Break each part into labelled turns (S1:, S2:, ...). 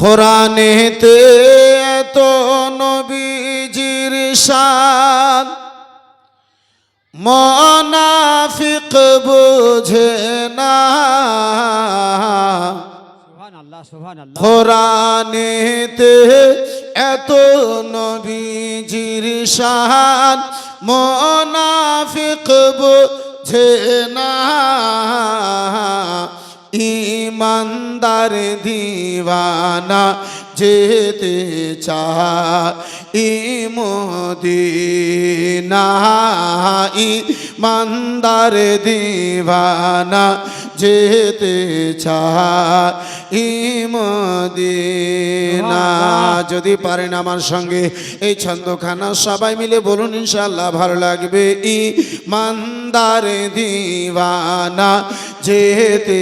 S1: কোরআনেতে এত নবীজির শান মুনাফিক বুঝে না। কোরআনেতে এত নবীজির শান মুনাফিক বুঝে না। ইমানদার দিওয়ানা যেতে চাই মদিনা। ইমানদার দিওয়ানা যেতে চাই মদিনা। যদি পারেন আমার সঙ্গে এই ছন্দখানা সবাই মিলে বলুন, ইনশাআল্লাহ ভালো লাগবে। ইমানদার দিওয়ানা যেতে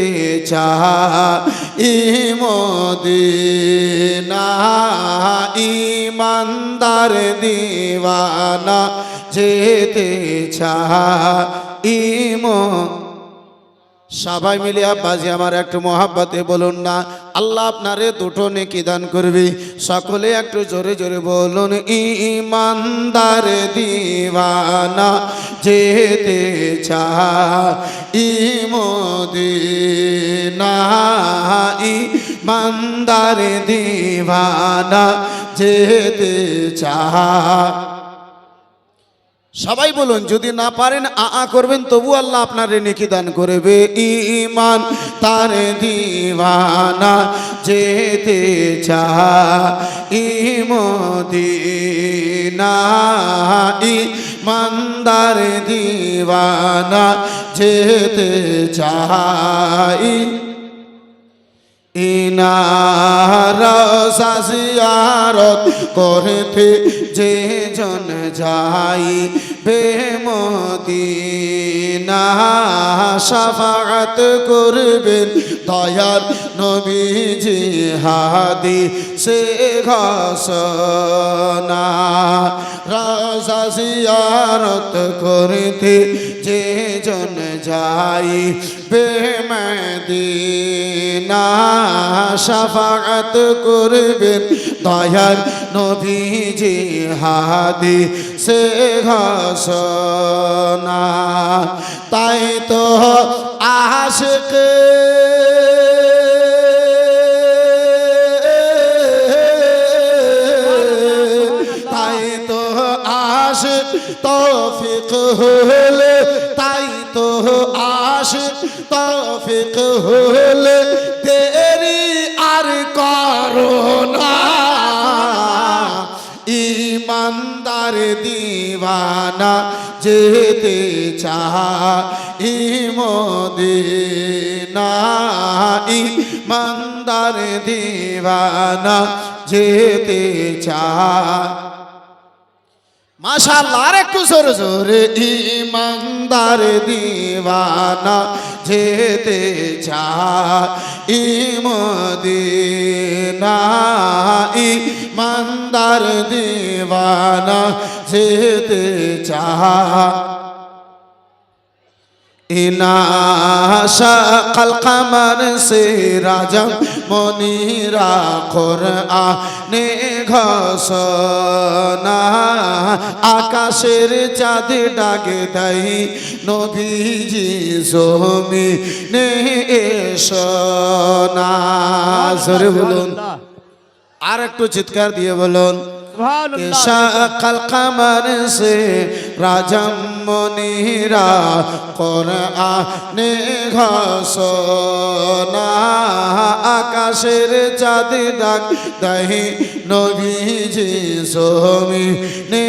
S1: চাই মদিনা। ইমানদার দিওয়ানা যেতে চাই মদিনা। সবাই মিলে আব্বাজি আমার একটু মোহাব্বতে বলুন না, আল্লাহ আপনারে দুটো নেকি দান করবে। সকলে একটু জোরে জোরে বলুন, ইমানদার দিওয়ানা যেতে চাই মদিনা। ইমানদার দিওয়ানা যেতে চাই। সবাই বলুন, যদি না পারেন আ করবেন তবু আল্লাহ আপনার নেকি দান করবে। ঈমান তার দিওয়ানা যেতে চাই মদিনা। ঈমানদার দিওয়ানা যেতে চাই। ইনারা জিয়ারত করতে যে জন যাই বেমদিনা। শাফাআত করবেন দয়ার নবীজি হাদিসে ঘোষণা। রাজা জিয়ারত করতে যে জন যাই বেমদিনা। শাফাআত করবেন দয়ার নবীজি হাদিসে ঘোষণা। তাই তো আশিক তাই তো আশিক তৌফিক হলে তাই তো আশিক তৌফিক হলে দেরি আর করো না। ইমানদার দিওয়ানা যেতে চাই মদিনা। ইমানদার দিওয়ানা যেতে চাই। মাশাআল্লাহ, আর একটু জোরে জোরে। ইমানদার দিওয়ানা যেতে চাই মদিনা। ইমানদার দিওয়ানা যেতে চাই। ইনাশাকাল কামার সিরাজাম মনিরা কোরআনে ঘোষণা। আকাশের চাঁদ ডাকে দেয় নবীজি জমিনে এসো না। জোরে বলুন, আর একটু চিৎকার দিয়ে বলুন। শাকাল কামার সে রাজাম মনিরা কোরআনে ঘোষণা। আকাশের চাঁদ ডাক দেয় নবীজি জমিনে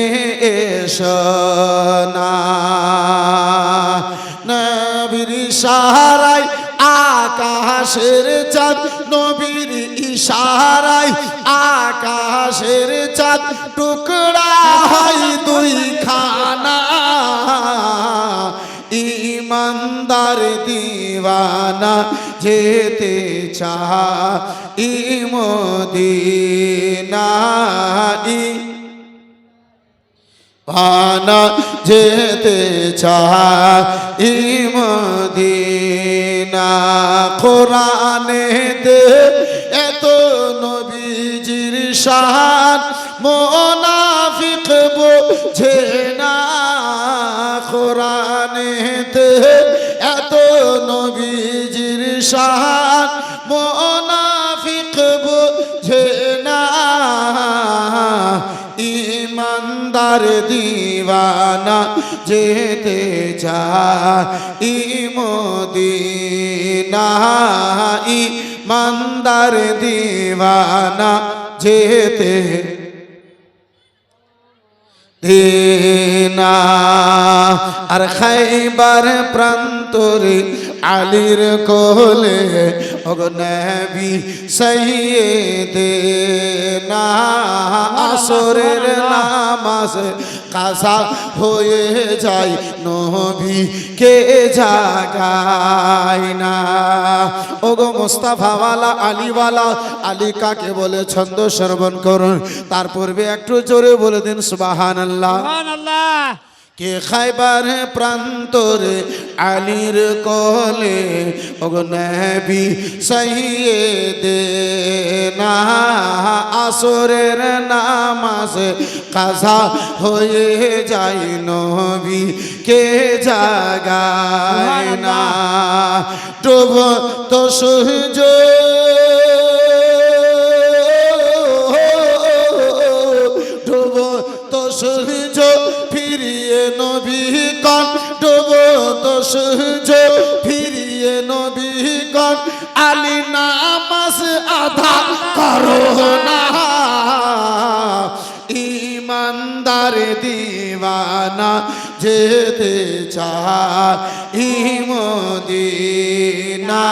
S1: এসো না। নবীর ইশারায় আকাশের চাঁদ, নবীর ইশারায় আকাশের চাঁদ টুকরা হয় দুই খানা। ইমানদার দিওয়ানা যেতে চাই মদিনা। ভানা যেতে চাই মদিনা। কোরআনেতে এত নবী নবীজির শান মুনাফিক বোঝে না কোরআনেতে এত নবীজির শান মুনাফিক বোঝে না ইমানদার দিওয়ানা যেতে চায় মদিনা ইমানদার দিওয়ানা যেতে দেনা আর খাইবার প্রান্তরে আলীর কোলে ওগো নবী সাইয়েদেনা আসরের নামাজ কাজা হয়ে যায় নবী কে জাগায় না ওগো মুস্তাফাওয়ালা আলীওয়ালা আলী কাকে বলে ছন্দ শ্রবণ করুন তার পূর্বে একটু জোরে বলে দিন সুবহানাল্লাহ
S2: সুবহানাল্লাহ
S1: কে খাইবার প্রান্তরে আলীর কোলে ওগো নবী সাইয়েদেনা আসরের নামাজ কাজা হয়ে যায় নবী কে জাগায় না ডুব তো সূর্য ডুব তো সূর্য ফিরিয়ে নবী কন ডুব তো সূর্য ফিরিয়ে নবী কন আলী নামাজ আধা করো না ইমানদার দিওয়ানা যেতে চায় মদিনা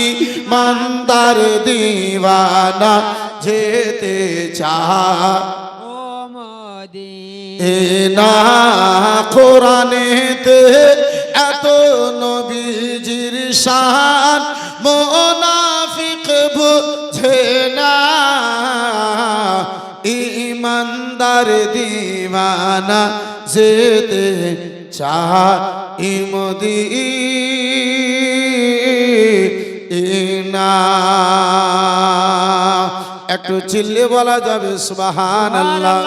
S1: ইমানদার দিওয়ানা যেতে চায়
S2: ও মদিনা
S1: না কোরআনেতে এত নবীজির শান মুনাফিক বুঝে না ইমানদার দিওয়ানা যেতে চায় মদিনা একটু চিল্লে বলা যাবে সুবহানাল্লাহ।